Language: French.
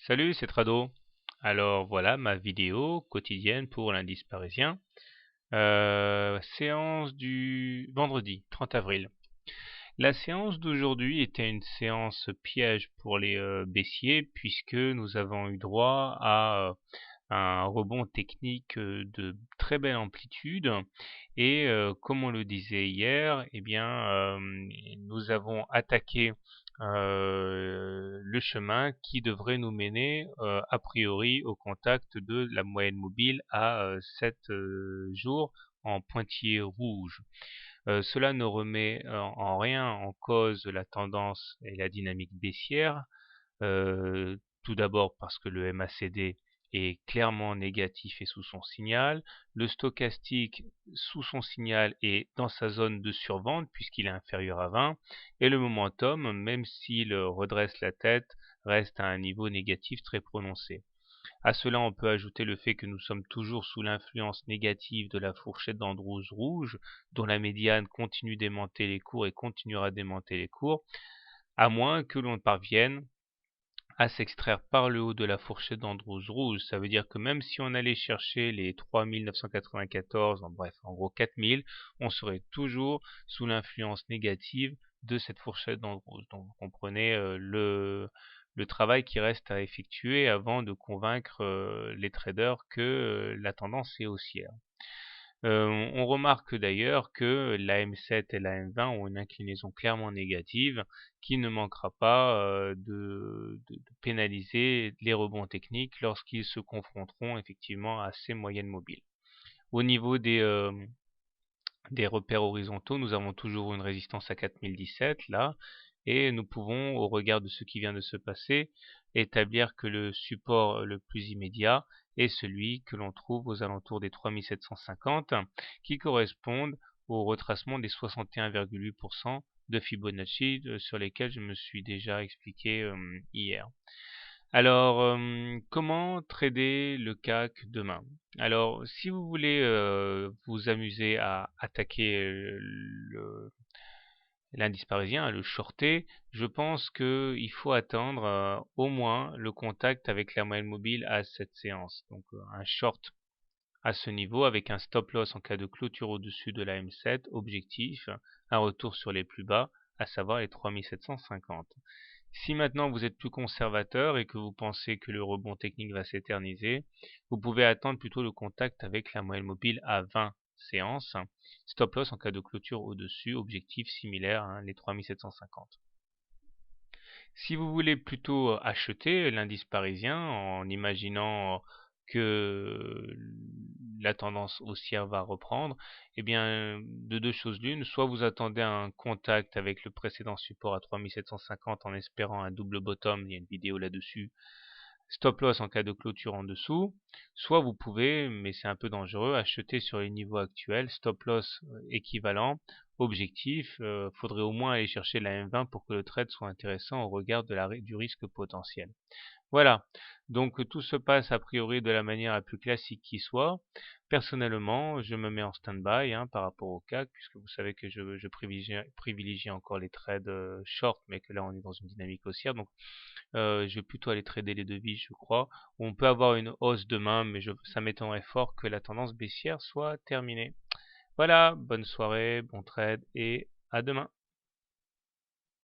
Salut, c'est Trado. Alors voilà ma vidéo quotidienne pour l'indice parisien. Séance du vendredi 30 avril. La séance d'aujourd'hui était une séance piège pour les baissiers puisque nous avons eu droit à un rebond technique de très belle amplitude et comme on le disait hier, eh bien nous avons attaqué le chemin qui devrait nous mener a priori au contact de la moyenne mobile à 7 jours en pointillé rouge. Cela ne remet en rien en cause la tendance et la dynamique baissière, tout d'abord parce que le MACD est clairement négatif et sous son signal, le stochastique sous son signal est dans sa zone de survente puisqu'il est inférieur à 20, et le momentum, même s'il redresse la tête, reste à un niveau négatif très prononcé. À cela, on peut ajouter le fait que nous sommes toujours sous l'influence négative de la fourchette d'Andrews rouge, dont la médiane continue d'aimanter les cours et continuera d'aimanter les cours, à moins que l'on parvienne à s'extraire par le haut de la fourchette d'Andrews rouge. Ça veut dire que même si on allait chercher les 3994, en bref, en gros 4000, on serait toujours sous l'influence négative de cette fourchette d'Andrews. Donc vous comprenez le travail qui reste à effectuer avant de convaincre les traders que la tendance est haussière. On remarque d'ailleurs que la M7 et la M20 ont une inclinaison clairement négative qui ne manquera pas de pénaliser les rebonds techniques lorsqu'ils se confronteront effectivement à ces moyennes mobiles. Au niveau des repères horizontaux, nous avons toujours une résistance à 4017 là, et nous pouvons, au regard de ce qui vient de se passer, établir que le support le plus immédiat est celui que l'on trouve aux alentours des 3750, qui correspondent au retracement des 61,8% de Fibonacci sur lesquels je me suis déjà expliqué hier. Alors, comment trader le CAC demain? Alors, si vous voulez vous amuser à attaquer l'indice parisien, à le shorter, je pense qu'il faut attendre au moins le contact avec la moyenne mobile à cette séance. Donc, un short à ce niveau avec un stop loss en cas de clôture au-dessus de la M7, objectif, un retour sur les plus bas, à savoir les 3750. Si maintenant vous êtes plus conservateur et que vous pensez que le rebond technique va s'éterniser, vous pouvez attendre plutôt le contact avec la moyenne mobile à 20 séances, stop loss en cas de clôture au-dessus, objectif similaire, hein, les 3750. Si vous voulez plutôt acheter l'indice parisien en imaginant que la tendance haussière va reprendre, eh bien, de deux choses l'une, soit vous attendez un contact avec le précédent support à 3750 en espérant un double bottom, il y a une vidéo là-dessus, stop loss en cas de clôture en dessous, soit vous pouvez, mais c'est un peu dangereux, acheter sur les niveaux actuels, stop loss équivalent, objectif, faudrait au moins aller chercher la M20 pour que le trade soit intéressant au regard du risque potentiel. Voilà, donc tout se passe a priori de la manière la plus classique qui soit. Personnellement, je me mets en stand-by par rapport au CAC, puisque vous savez que je privilégie encore les trades short, mais que là on est dans une dynamique haussière, donc je vais plutôt aller trader les devises, je crois. On peut avoir une hausse demain, mais ça m'étonnerait fort que la tendance baissière soit terminée. Voilà, bonne soirée, bon trade et à demain.